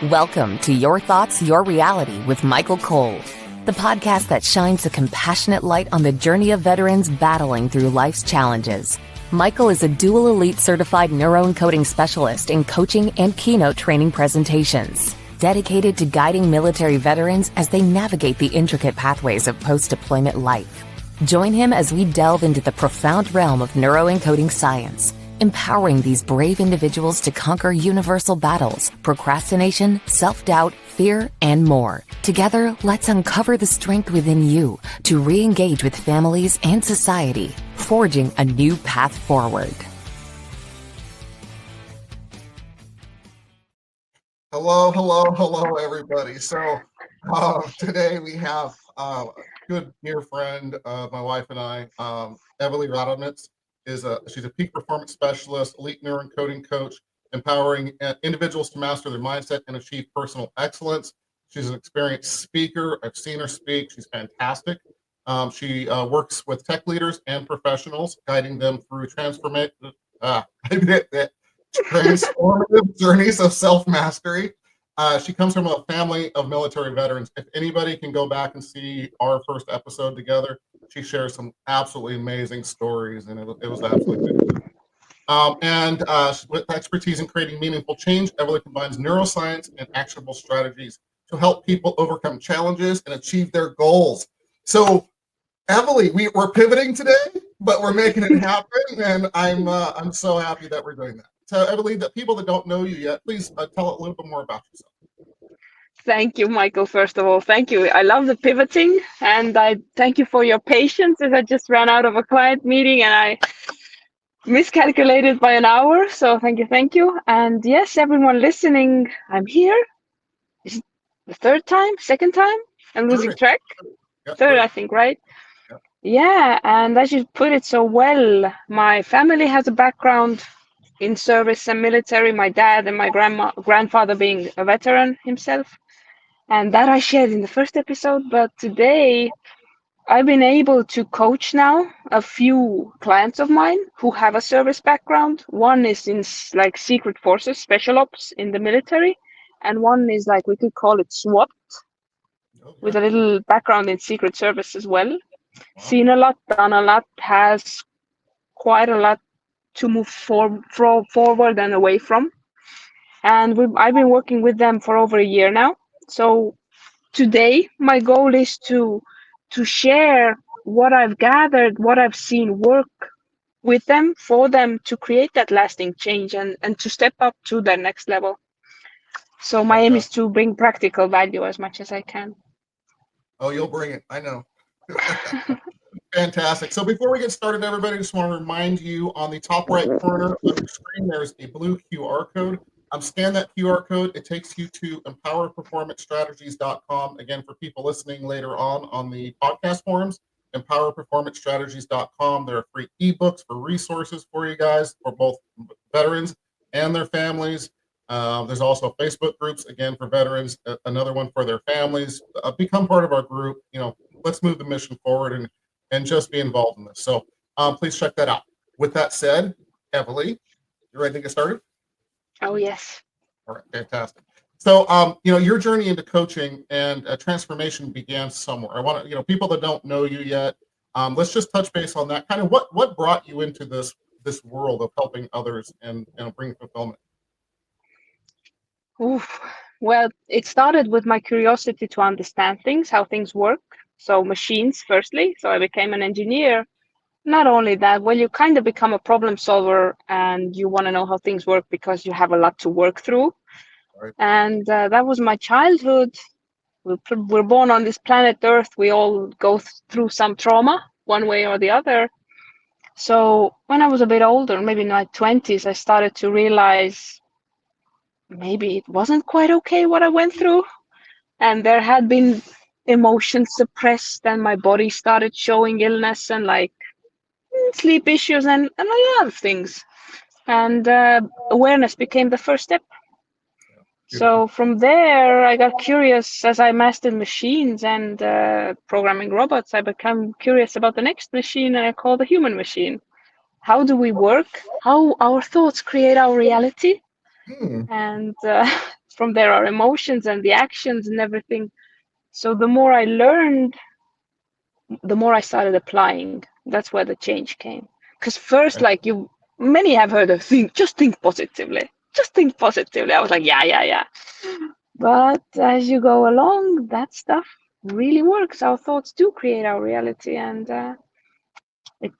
Welcome to Your Thoughts, Your Reality with Michael Cole, the podcast that shines a compassionate light on the journey of veterans battling through life's challenges. Michael is a dual elite certified neuro-encoding specialist in coaching and keynote training presentations, dedicated to guiding military veterans as they navigate the intricate pathways of post-deployment life. Join him as we delve into the profound realm of neuro-encoding science, empowering these brave individuals to conquer universal battles, procrastination, self-doubt, fear, and more. Together, let's uncover the strength within you to re-engage with families and society, forging a new path forward. Hello, everybody. So today we have a good near friend of my wife and I, Evely Raudmets. She's a peak performance specialist, elite neuroencoding coach, empowering individuals to master their mindset and achieve personal excellence. She's an experienced speaker. I've seen her speak. She's fantastic. She works with tech leaders and professionals, guiding them through transformative journeys of self-mastery. She comes from a family of military veterans. If anybody can go back and see our first episode together, she shares some absolutely amazing stories, and it was absolutely good. With expertise in creating meaningful change, Evely combines neuroscience and actionable strategies to help people overcome challenges and achieve their goals. So, Evely, we're pivoting today, but we're making it happen, and I'm so happy that we're doing that. So, Evely, the people that don't know you yet, please tell a little bit more about yourself. Thank you, Michael. First of all, thank you. I love the pivoting, and I thank you for your patience as I just ran out of a client meeting and I miscalculated by an hour. So thank you. And yes, everyone listening, I'm here. Is it the second time? I'm losing track. Third, I think, right? Yeah, and as you put it so well, my family has a background in service and military, my dad and my grandfather being a veteran himself. And that I shared in the first episode, but today I've been able to coach now a few clients of mine who have a service background. One is in like secret forces, special ops in the military, and one is like, we could call it SWAT, with a little background in secret service as well. Seen a lot, done a lot, has quite a lot to move forward and away from. And I've been working with them for over a year now. So today, my goal is to share what I've gathered, what I've seen work with them, for them to create that lasting change and to step up to their next level. So my aim is to bring practical value as much as I can. Oh, you'll bring it. I know. Fantastic. So before we get started, everybody, I just want to remind you on the top right corner of your screen, there's a blue QR code. Scan that QR code. It takes you to empowerperformancestrategies.com. Again, for people listening later on the podcast forums, empowerperformancestrategies.com. There are free ebooks for resources for you guys, for both veterans and their families. There's also Facebook groups, again, for veterans, another one for their families. Become part of our group. Let's move the mission forward and just be involved in this. So please check that out. With that said, Evely, you ready to get started? Oh, yes. All right, fantastic. So, your journey into coaching and transformation began somewhere. I want to, people that don't know you yet, let's just touch base on that. Kind of what brought you into this world of helping others and bring fulfillment? Oof. Well, it started with my curiosity to understand things, how things work. So machines, firstly. So I became an engineer. Not only that, well, you kind of become a problem solver and you want to know how things work because you have a lot to work through. Right. And that was my childhood. We're born on this planet Earth. We all go through some trauma one way or the other. So when I was a bit older, maybe in my 20s, I started to realize maybe it wasn't quite okay what I went through. And there had been emotions suppressed and my body started showing illness and like sleep issues and a lot of things. And awareness became the first step. So from there, I got curious as I mastered machines and programming robots. I became curious about the next machine, and I called the human machine. How do we work? How our thoughts create our reality? Hmm. And from there our emotions and the actions and everything. So the more I learned, the more I started applying. That's where the change came. Because first, Okay. like you, many have heard of think, just think positively. Just think positively. I was like, yeah, yeah, yeah. But as you go along, that stuff really works. Our thoughts do create our reality, and it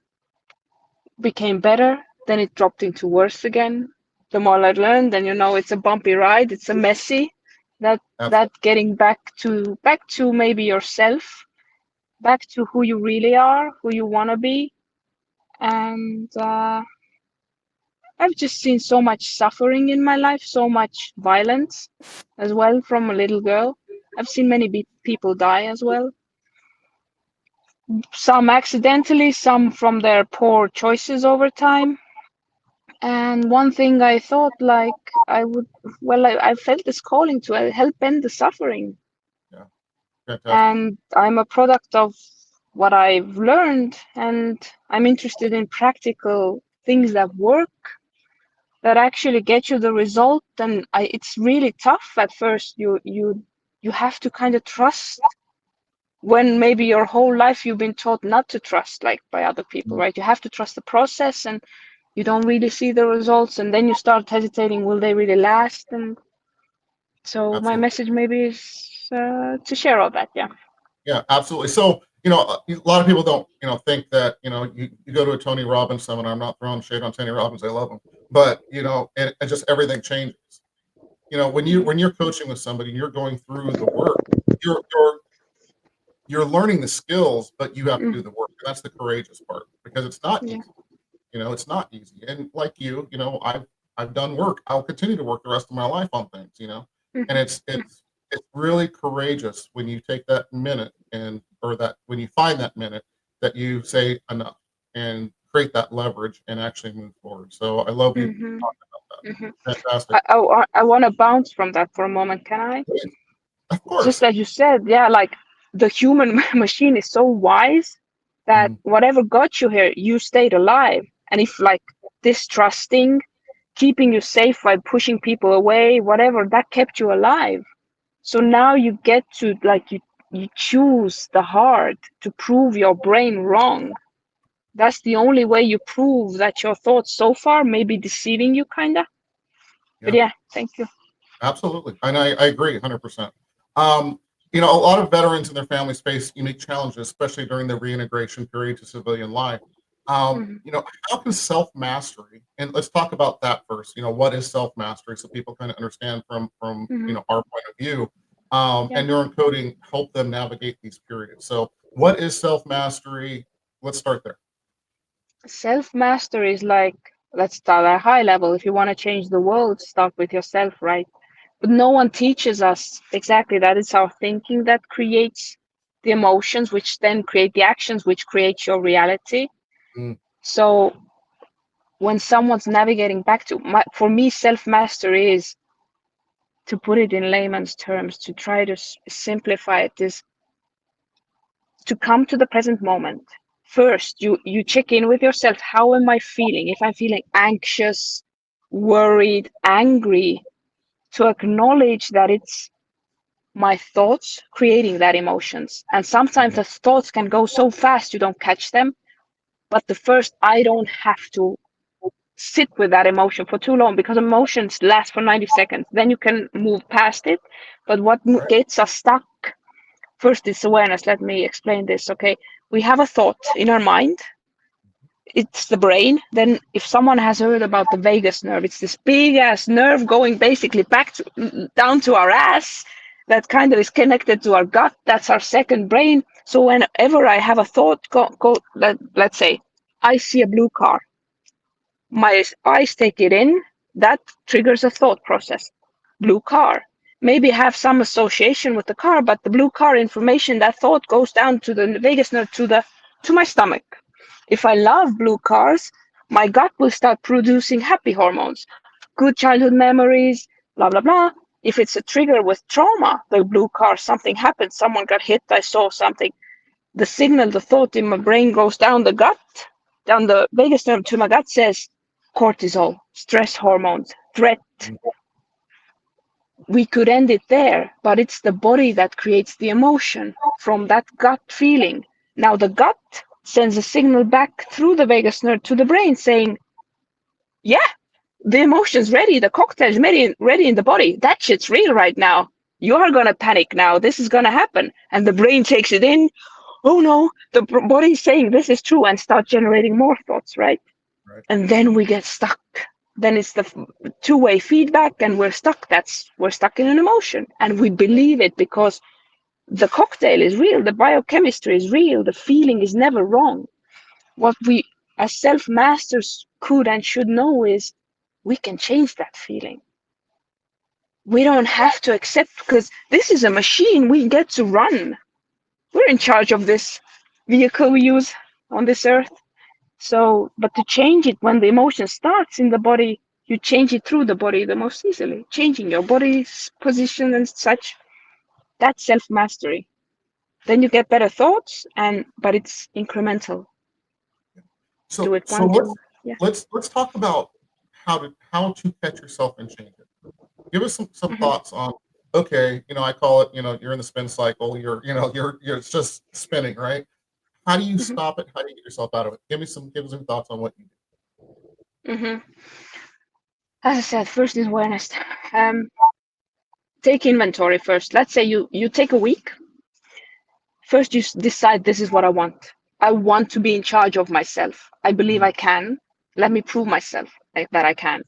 became better. Then it dropped into worse again. The more I learned, then it's a bumpy ride. It's a messy. That Absolutely. getting back to maybe yourself, back to who you really are, who you want to be. And I've just seen so much suffering in my life, so much violence as well from a little girl. I've seen many people die as well. Some accidentally, some from their poor choices over time. And one thing I thought like I would, well, I felt this calling to help end the suffering. Yeah. Fantastic. And I'm a product of what I've learned, and I'm interested in practical things that work, that actually get you the result. And it's really tough at first. You have to kind of trust when maybe your whole life you've been taught not to trust, like by other people, Mm. right? You have to trust the process, and you don't really see the results, and then you start hesitating, will they really last? And so my Absolutely. message maybe is to share all that. Yeah. Yeah, absolutely. So, a lot of people don't, think that, you go to a Tony Robbins seminar. I'm not throwing shade on Tony Robbins. I love him. But, and just everything changes. When you're coaching with somebody and you're going through the work, you're you're you're learning the skills, but you have to do Mhm. the work. And that's the courageous part because it's not Yeah. easy. It's not easy. And like I've done work. I'll continue to work the rest of my life on things, and Mhm. it's really courageous when you take that minute or that when you find that minute that you say enough and create that leverage and actually move forward. So I love you Mhm. talking about Mhm. that. Fantastic. I want to bounce from that for a moment. Can I? Please. Of Just course. as you said, yeah, like the human machine is so wise that Mhm. whatever got you here, you stayed alive. And if like distrusting, keeping you safe by pushing people away, whatever, that kept you alive. So now you get to like you choose the hard to prove your brain wrong. That's the only way you prove that your thoughts so far may be deceiving you, kinda. But Yeah. yeah, thank you. Absolutely, and I agree 100%. Um, a lot of veterans and their families face unique challenges, especially during the reintegration period to civilian life. Mhm. How can self-mastery, and let's talk about that first. What is self-mastery, so people kind of understand from Mhm. our point of view, Yeah. and neuroencoding help them navigate these periods. So, what is self-mastery? Let's start there. Self mastery is like, let's start at a high level. If you want to change the world, start with yourself, right? But no one teaches us exactly that. It's our thinking that creates the emotions, which then create the actions, which create your reality. Mm, So when someone's navigating back to for me, self mastery is, to put it in layman's terms, to try to simplify it, is to come to the present moment. First, you check in with yourself. How am I feeling? If I'm feeling anxious, worried, angry, to acknowledge that it's my thoughts creating that emotions. And sometimes mhm. the thoughts can go so fast you don't catch them. But the first, I don't have to sit with that emotion for too long, because emotions last for 90 seconds. Then you can move past it. But what Right. gets us stuck first is awareness. Let me explain this. Okay. We have a thought in our mind. It's the brain. Then, if someone has heard about the vagus nerve, it's this big ass nerve going basically back to down to our ass, that kind of is connected to our gut. That's our second brain. So whenever I have a thought, let's say I see a blue car, my eyes take it in, that triggers a thought process. Blue car. Maybe have some association with the car, but the blue car information, that thought goes down to the vagus nerve, to my stomach. If I love blue cars, my gut will start producing happy hormones, good childhood memories, blah blah blah. If it's a trigger with trauma, the blue car, something happened, someone got hit, I saw something, the signal, the thought in my brain goes down the gut, down the vagus nerve to my gut, says cortisol, stress hormones, threat. we could end it there, but it's the body that creates the emotion from that gut feeling. Now the gut sends a signal back through the vagus nerve to the brain saying, yeah, the emotion's ready, the cocktail's ready in the body. That shit's real right now. You are gonna panic now. This is gonna happen. And the brain takes it in. Oh no, the body's saying this is true, and start generating more thoughts, right? Right. And then we get stuck. Then it's the two-way feedback, and we're stuck. We're stuck in an emotion, and we believe it because the cocktail is real, the biochemistry is real, the feeling is never wrong. What we as self-masters could and should know is we can change that feeling. We don't have to accept, because this is a machine we get to run. We're in charge of this vehicle we use on this earth. So, but to change it when the emotion starts in the body, you change it through the body the most easily, changing your body's position and such. That's self-mastery. Then you get better thoughts, but it's incremental. Do So it so one, two. let's Yeah. let's talk about how to catch yourself and change it. Give us some Mhm. thoughts on, okay, I call it, you're in the spin cycle, you're it's just spinning, right? How do you Mhm. stop it? How do you get yourself out of it? Give me some thoughts on what you do. Mhm. As I said, first is awareness. Um, Take inventory first. Let's say you take a week. First, you decide this is what I want. I want to be in charge of myself. I believe Mhm. I can. Let me prove myself that I can.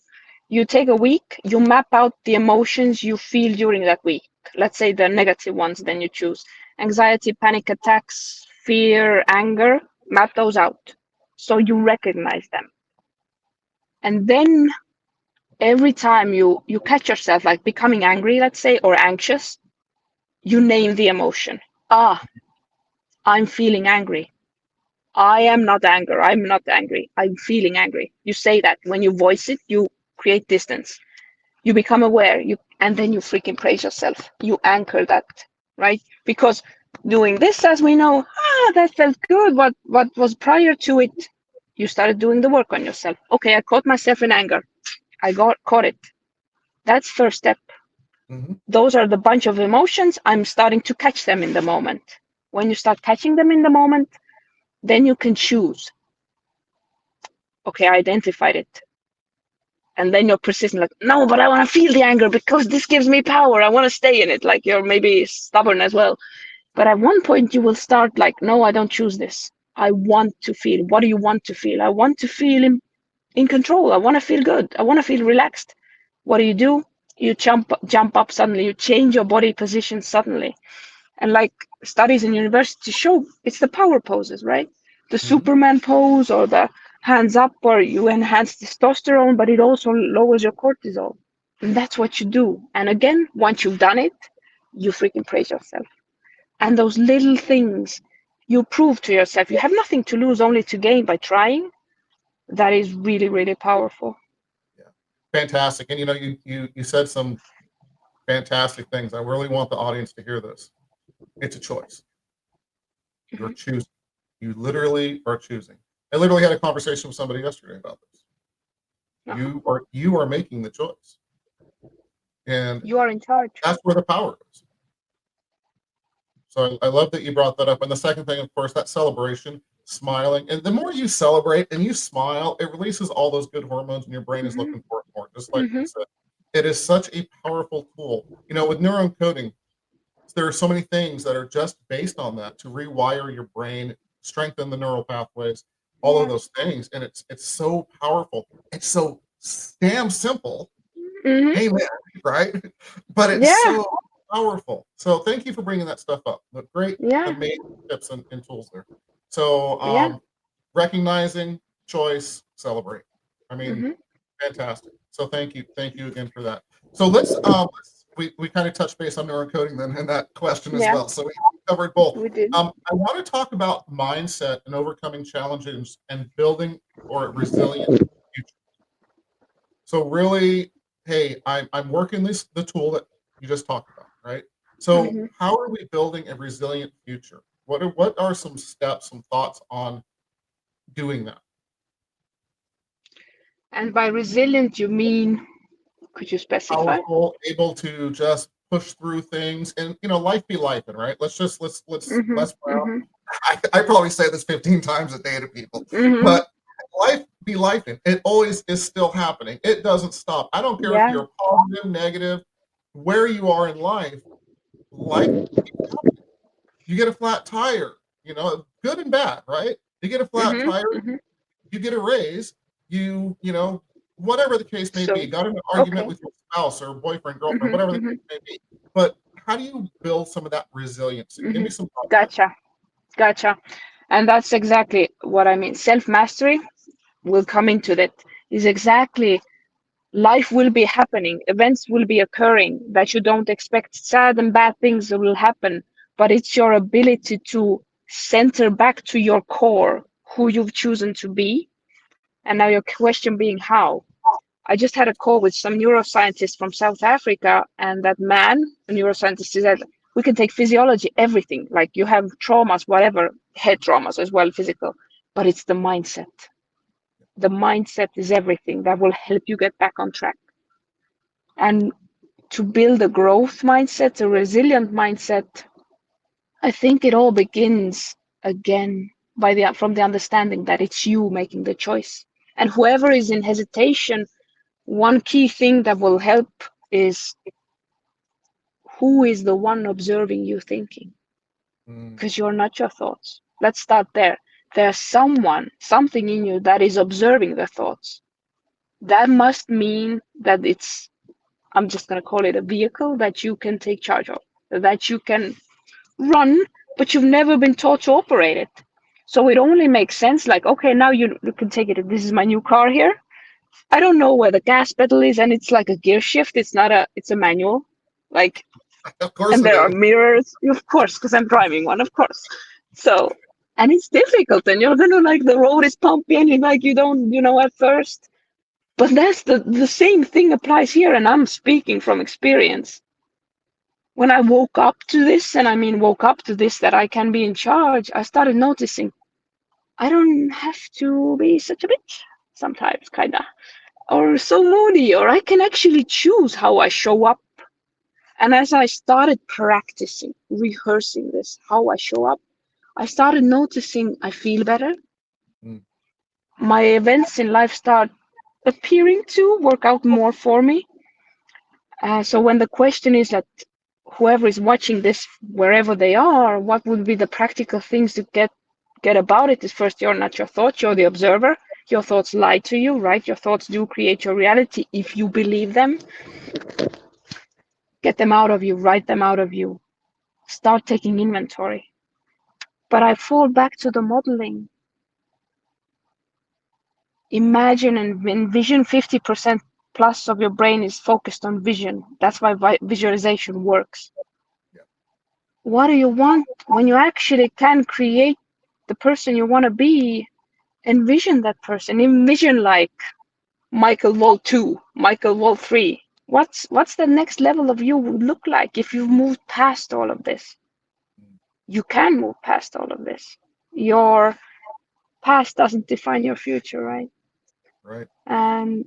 You take a week, you map out the emotions you feel during that week. Let's say the negative ones, then you choose anxiety, panic attacks, fear, anger. Map those out so you recognize them. And then every time you catch yourself like becoming angry, let's say, or anxious, you name the emotion. Ah, I'm feeling angry. I am not angry. I'm not angry. I'm feeling angry. You say that. When you voice it, you create distance. You become aware. And then you freaking praise yourself. You anchor that, right? Because doing this, as we know, that felt good. What was prior to it? You started doing the work on yourself. Okay, I caught myself in anger. I got caught it. That's first step. Mhm. Those are the bunch of emotions. I'm starting to catch them in the moment. When you start catching them in the moment, then you can choose. Okay, I identified it. And then you're persistent, like, no, but I want to feel the anger because this gives me power. I want to stay in it. Like, you're maybe stubborn as well. But at one point, you will start like, no, I don't choose this. I want to feel. What do you want to feel? I want to feel in control. I want to feel good. I want to feel relaxed. What do? You jump up suddenly. You change your body position suddenly. And like studies in university show, it's the power poses, right? The Mhm. Superman pose or the hands up, or you enhance testosterone, but it also lowers your cortisol. And that's what you do. And again, once you've done it, you freaking praise yourself. And those little things you prove to yourself, you have nothing to lose, only to gain by trying. That is really, really powerful. Yeah, fantastic. And you said some fantastic things. I really want the audience to hear this. It's a choice. You're Mhm. choosing. You literally are choosing. I literally had a conversation with somebody yesterday about this. Uh-huh. You are making the choice, and You are in charge. that's where the power is. So I love that you brought that up. And the second thing, of course, that celebration, smiling. And the more you celebrate and you smile, it releases all those good hormones, and your brain is Hmm. looking for it more. Just like you Hmm. said, it is such a powerful tool. With neuroencoding, there are so many things that are just based on that to rewire your brain, strengthen the neural pathways, all of Yeah. those things. And it's so powerful. It's so damn simple. Hmm. Amen. Right? But it's Yeah. so powerful. So thank you for bringing that stuff up. The great, Yeah. amazing tips and tools there. So Yeah. recognizing, choice, celebrate. I mean, Hmm. fantastic. So thank you again for that. So we kind of touched base on neurocoding then in that question as Yeah. well. So we covered both. We did. I want to talk about mindset and overcoming challenges and building or resilient future. So really, hey, I'm working the tool that you just talked about, right? So Hmm. how are we building a resilient future? What are some steps, some thoughts on doing that? And by resilient, you mean Could you specify? Powerful, able to just push through things, and life be life, right? Let's Mm-hmm, well, mm-hmm, I probably say this 15 times a day to people, mm-hmm. but life be life. It always is still happening. It doesn't stop. I don't care if Yeah. you're positive, negative, where you are in life keeps happening. You get a flat tire, good and bad, right? You get a flat Mm-hmm, tire, mm-hmm. you get a raise, whatever the case may be, So, got in an argument okay. with your spouse or boyfriend, girlfriend, Mm-hmm, whatever the mm-hmm, case may be. But how do you build some of that resiliency? Give mm-hmm. me some thoughts there. Gotcha. Gotcha. And that's exactly what I mean. Self-mastery will come into that. Is exactly life will be happening, events will be occurring that you don't expect. Sad and bad things will happen, but it's your ability to center back to your core, who you've chosen to be. And now your question being how. I just had a call with some neuroscientists from South Africa, and that man, a neuroscientist, said we can take physiology, everything, like you have traumas, whatever, head traumas as well, physical, but it's the mindset. The mindset is everything that will help you get back on track. And to build a growth mindset, a resilient mindset, I think it all begins again from the understanding that it's you making the choice. And whoever is in hesitation, one key thing that will help is who is the one observing you thinking? Mm, Because you're not your thoughts. Let's start there. There's something in you that is observing the thoughts. That must mean that I'm just going to call it a vehicle that you can take charge of, that you can run, but you've never been taught to operate it. So it only makes sense like, okay, now you can take it. This is my new car here. I don't know where the gas pedal is, and it's like a gear shift. It's a manual. Like, of course and it there are is. mirrors, of course, because I'm driving one, of course. So, and it's difficult, and you're gonna like the road is bumpy, and you don't, at first. But that's the same thing applies here, and I'm speaking from experience. When I woke up to this, and I mean woke up to this that I can be in charge, I started noticing I don't have to be such a bitch sometimes, kinda, or so moody, or I can actually choose how I show up. And as I started practicing, rehearsing this, how I show up, I started noticing I feel better. Mm, My events in life start appearing to work out more for me. So when the question is that whoever is watching this, wherever they are, what would be the practical things to get about it? Is first, you're not your thoughts, you're the observer. Your thoughts lie to you, right? Your thoughts do create your reality if you believe them. Get them out of you, write them out of you. Start taking inventory. But I fall back to the modeling. Imagine and envision 50% plus of your brain is focused on vision. That's why visualization works. yeah. What do you want when you actually can create the person you want to be? Envision that person. Envision like Michael Wall 2, Michael Wall 3. What's the next level of you would look like if you've moved past all of this? Mm, You can move past all of this. Your past doesn't define your future, right? right. And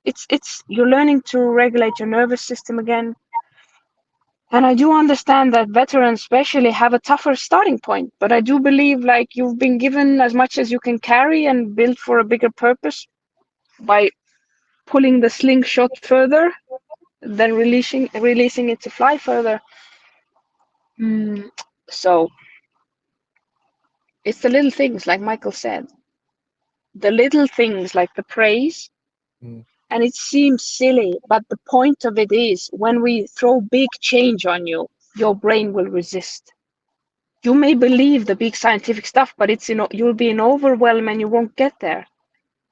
it's you're learning to regulate your nervous system again. And I do understand that veterans especially have a tougher starting point, but I do believe like you've been given as much as you can carry and built for a bigger purpose by pulling the slingshot further than releasing it to fly further. Mm, so it's the little things like Michael said, the little things like the praise. Mm, And it seems silly, but the point of it is when we throw big change on you, your brain will resist. You may believe the big scientific stuff, but you'll be in overwhelm and you won't get there.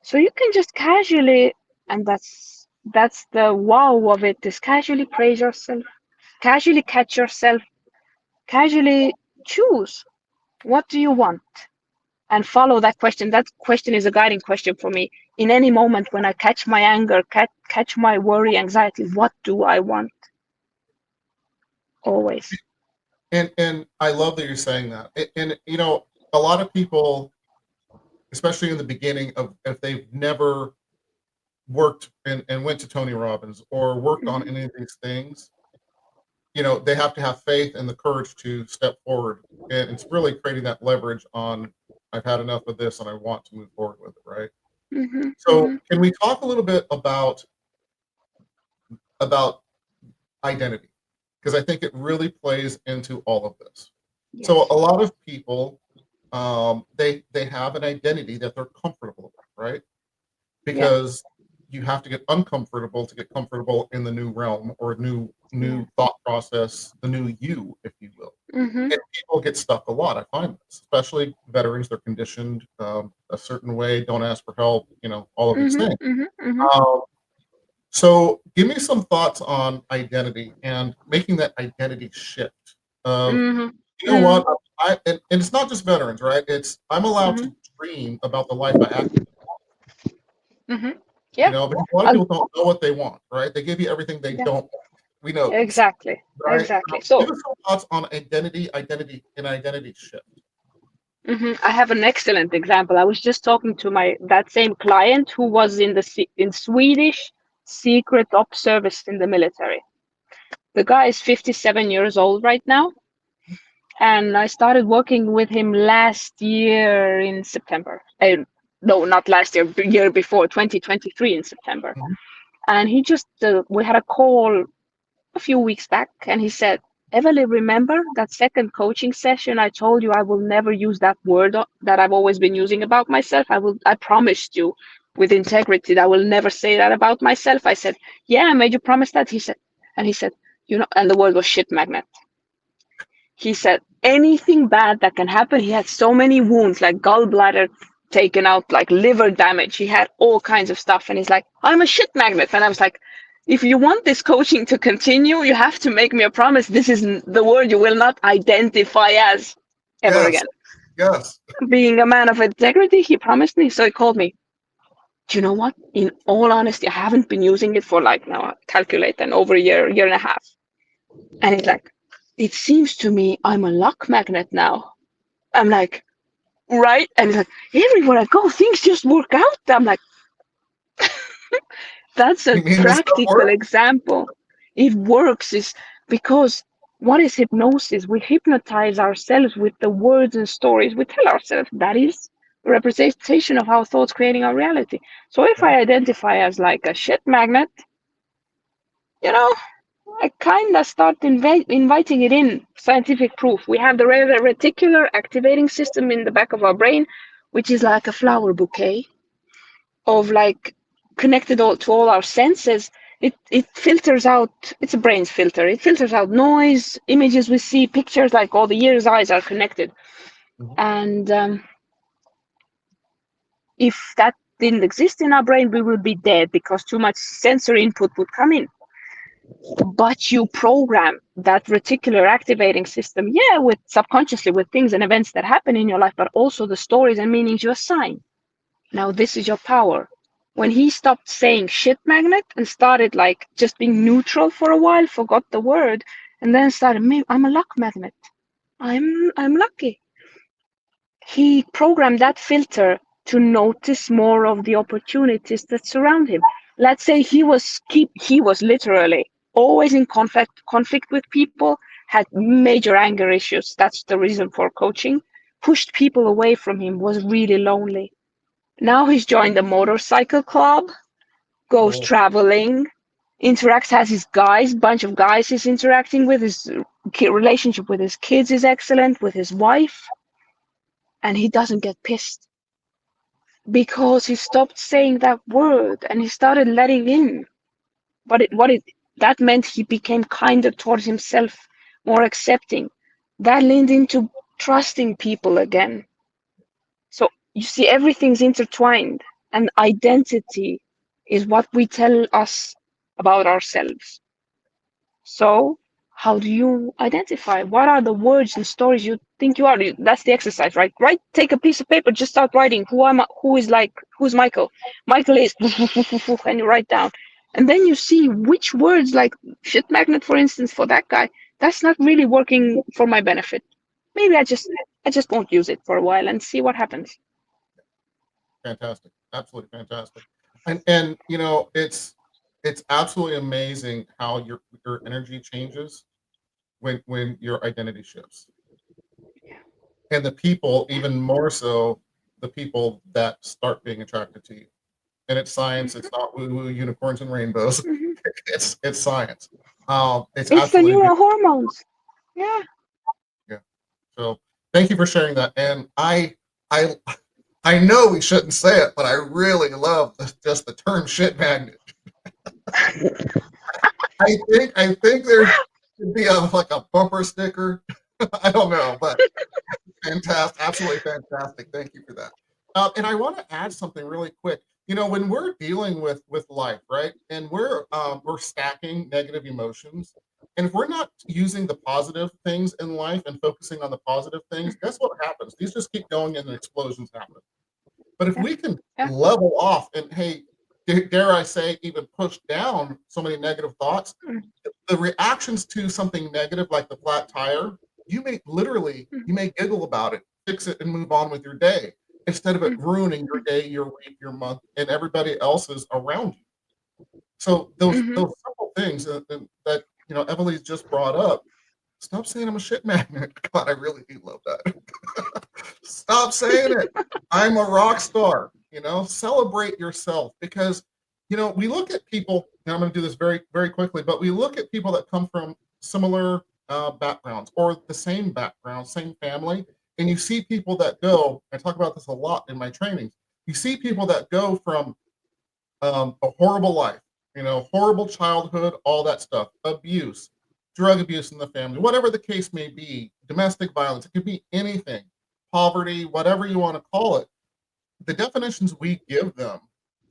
So you can just casually, and that's the wow of it, is casually praise yourself, casually catch yourself, casually choose what do you want and follow that question. That question is a guiding question for me. In any moment when I catch my anger, catch my worry, anxiety, what do I want? Always. and I love that you're saying that. And a lot of people, especially in the beginning of if they've never worked and went to Tony Robbins or worked on any of these things, they have to have faith and the courage to step forward. And it's really creating that leverage on, I've had enough of this and I want to move forward with it, right? So can we talk a little bit about identity? Because I think it really plays into all of this. Yes. So a lot of people, they have an identity that they're comfortable with, right? Because you have to get uncomfortable to get comfortable in the new realm or new thought process, the new you, if you will. And people get stuck a lot. I find this, especially veterans, they're conditioned a certain way, don't ask for help, all of these things. So give me some thoughts on identity and making that identity shift of, you know what, and it's not just veterans, right? It's, I'm allowed to dream about the life I actually want. Because a lot of people don't know what they want, right? They give you everything they don't want. We know this, exactly. right? Exactly. So give us some thoughts on identity shift. I have an excellent example. I was just talking to that same client who was in Swedish secret ops service in the military. The guy is 57 years old right now, and I started working with him last year in September. No, not last year, year before, 2023 in September. And he just, we had a call a few weeks back, and he said, Evely, remember that second coaching session I told you I will never use that word that I've always been using about myself? I promised you with integrity that I will never say that about myself. I said, yeah, I made you promise that. He said, and the word was shit magnet. He said, anything bad that can happen. He had so many wounds, like gallbladder taken out, like liver damage. He had all kinds of stuff. And he's like, I'm a shit magnet. And I was like, if you want this coaching to continue, you have to make me a promise. This is the word you will not identify as ever again. Yes. Being a man of integrity, he promised me. So he called me. Do you know what? In all honesty, I haven't been using it for now, calculate, and over a year and a half. And he's like, it seems to me I'm a luck magnet now. I'm like, right? And he's like, everywhere I go, things just work out. I'm like, that's a practical example. It works is because what is hypnosis? We hypnotize ourselves with the words and stories we tell ourselves. That is a representation of how thoughts creating our reality. So if I identify as like a shit magnet, I kind of start inviting it in, scientific proof. We have the reticular activating system in the back of our brain, which is like a flower bouquet of connected to all our senses. It filters out, it's a brain's filter. It filters out noise, images we see, pictures, like all the ears, eyes are connected. And if that didn't exist in our brain, we would be dead because too much sensory input would come in. But you program that reticular activating system, with subconsciously with things and events that happen in your life, but also the stories and meanings you assign. Now, this is your power. When he stopped saying shit magnet and started just being neutral for a while, forgot the word, and then started, I'm a luck magnet. I'm lucky. He programmed that filter to notice more of the opportunities that surround him. Let's say he was literally always in conflict with people, had major anger issues. That's the reason for coaching. Pushed people away from him, was really lonely. Now he's joined a motorcycle club, goes traveling, interacts, has his bunch of guys he's interacting with. His relationship with his kids is excellent, with his wife. And he doesn't get pissed because he stopped saying that word and he started letting in. That meant he became kinder towards himself, more accepting. That leaned into trusting people again. So you see, everything's intertwined, and identity is what we tell us about ourselves. So how do you identify? What are the words and stories you think you are? That's the exercise, right? Take a piece of paper, just start writing. Who's Michael? Michael is, and you write down. And then you see which words, like shit magnet, for instance, for that guy, that's not really working for my benefit. Maybe I just won't use it for a while and see what happens. Fantastic. Absolutely fantastic. And it's absolutely amazing how your energy changes when your identity shifts. And the people, even more so, the people that start being attracted to you. And it's science. It's not woo-woo unicorns and rainbows. Mhm. It's science. It's It's the absolutely beautiful. neurohormones. Yeah. Yeah. So thank you for sharing that. And I I know we shouldn't say it, but I really love just the term shit magnet. I think there should be like a bumper sticker. I don't know, but fantastic, absolutely fantastic. Thank you for that. And I want to add something really quick. When we're dealing with life, right, and we're stacking negative emotions, and if we're not using the positive things in life and focusing on the positive things, guess what happens? These just keep going and explosions happen. But if Yeah. we can Yeah. level off and, hey, dare I say, even push down so many negative thoughts, Mm. the reactions to something negative like the flat tire, you may giggle about it, fix it, and move on with your day instead of it Mm. ruining your day, your week, your month, and everybody else's around you. So those Mhm. those simple things that Emily's just brought up. Stop saying I'm a shit magnet. God, I really do love that. Stop saying it. I'm a rock star. Celebrate yourself because, we look at people, and I'm going to do this very, very quickly, but we look at people that come from similar backgrounds or the same background, same family, and you see people that go, I talk about this a lot in my trainings, you see people that go from a horrible life, horrible childhood, all that stuff, abuse, drug abuse in the family, whatever the case may be, domestic violence, it could be anything, poverty, whatever you want to call it. The definitions we give them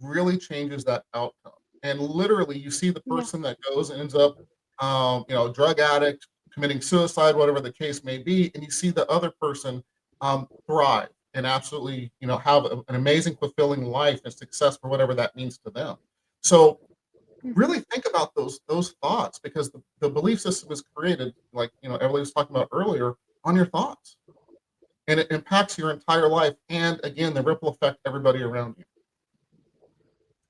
really changes that outcome. And literally, you see the Yeah. person that goes and ends up, drug addict, committing suicide, whatever the case may be, and you see the other person thrive and absolutely, have an amazing, fulfilling life and success for whatever that means to them. So Mhm. really think about those thoughts because the belief system is created, like everybody was talking about earlier, on your thoughts, and it impacts your entire life. And again, the ripple effect everybody around you.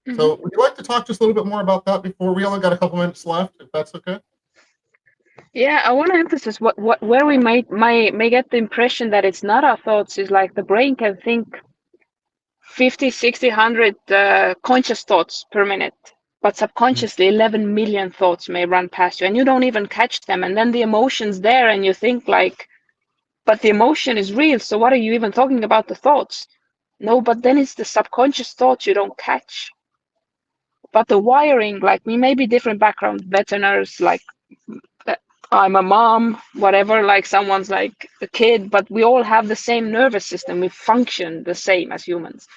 Mhm. So would you like to talk just a little bit more about that before we only got a couple minutes left, if that's okay? Yeah, I want to emphasize what where we may get the impression that it's not our thoughts is like the brain can think 50, 60, 100 conscious thoughts per minute, but Mhm. subconsciously 11 million thoughts may run past you and you don't even catch them. And then the emotion's there and you think like, but the emotion is real. So what are you even talking about the thoughts? No, but then it's the subconscious thoughts you don't catch. But the wiring, like we may be different background, veterinarians, like uh, I'm a mom, whatever, like someone's like a kid, but we all have the same nervous system. We function the same as humans.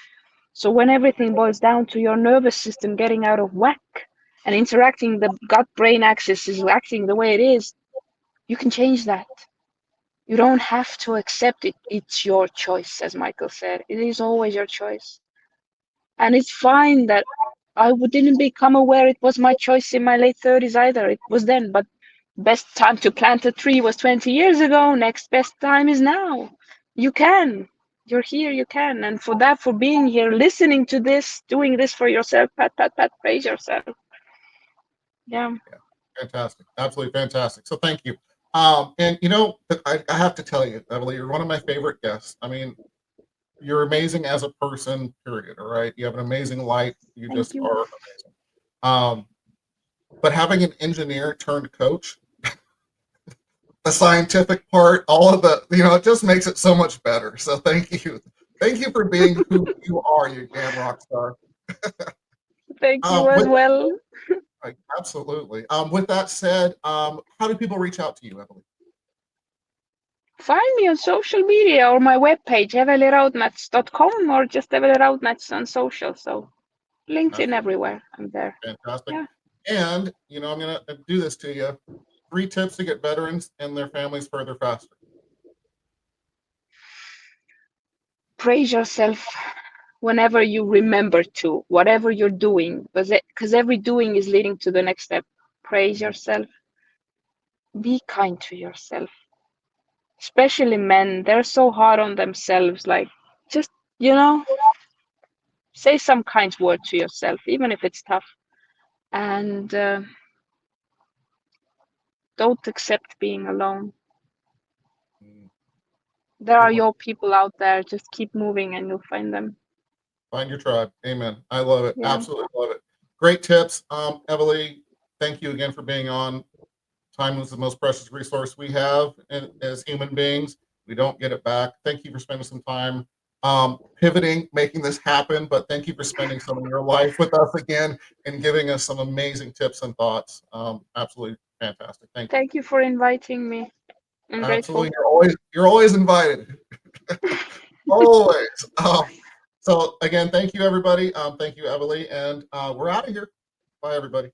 So when everything boils down to your nervous system getting out of whack and interacting, the gut-brain axis is acting the way it is, you can change that. You don't have to accept it. It's your choice, as Michael said. It is always your choice. And it's fine that didn't become aware it was my choice in my late 30s either. It was then, but best time to plant a tree was 20 years ago. Next best time is now. You can. You're here, you can. And for that, for being here, listening to this, doing this for yourself, pat, pat, pat, praise yourself. Yeah. Yeah, fantastic, absolutely fantastic. So thank you. And I have to tell you, Beverly, you're one of my favorite guests. I mean, you're amazing as a person, period. All right, you have an amazing life. You Thank just you. are amazing. But having an engineer turned coach, the scientific part, all of it just makes it so much better. So thank you for being who you are, you damn rock star. Thank you as With well. absolutely. With that said, how do people reach out to you, Emily? Find me on social media or my webpage, evelyraudmets.com, or just Evely Raudmets on social. So LinkedIn Absolutely everywhere. I'm there. fantastic. Yeah. And I'm gonna do this to you. 3 tips to get veterans and their families further faster. Praise yourself whenever you remember to, whatever you're doing, because every doing is leading to the next step. Praise yourself. Be kind to yourself. Especially men, they're so hard on themselves. Like, just, you know, say some kind word to yourself, even if it's tough. And don't accept being alone. There are your people out there. Just keep moving and you'll find them. Find your tribe. Amen. I love it. Yeah. Absolutely love it. Great tips. Evely, thank you again for being on. Time is the most precious resource we have as human beings. We don't get it back. Thank you for spending some time pivoting, making this happen, but thank you for spending some of your life with us again and giving us some amazing tips and thoughts. Absolutely fantastic. Thank you. Thank you for inviting me. I'm Absolutely. grateful. You're always invited. Always. So again, thank you, everybody. Thank you, Evely, and we're out of here. Bye, everybody.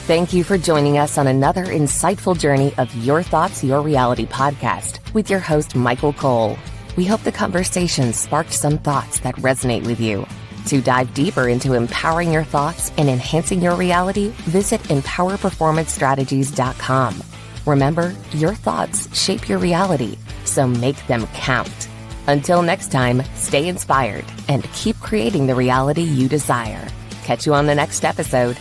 Thank you for joining us on another insightful journey of Your Thoughts, Your Reality podcast with your host, Michael Cole. We hope the conversation sparked some thoughts that resonate with you. To dive deeper into empowering your thoughts and enhancing your reality, visit empowerperformancestrategies.com. Remember, your thoughts shape your reality, so make them count. Until next time, stay inspired and keep creating the reality you desire. Catch you on the next episode.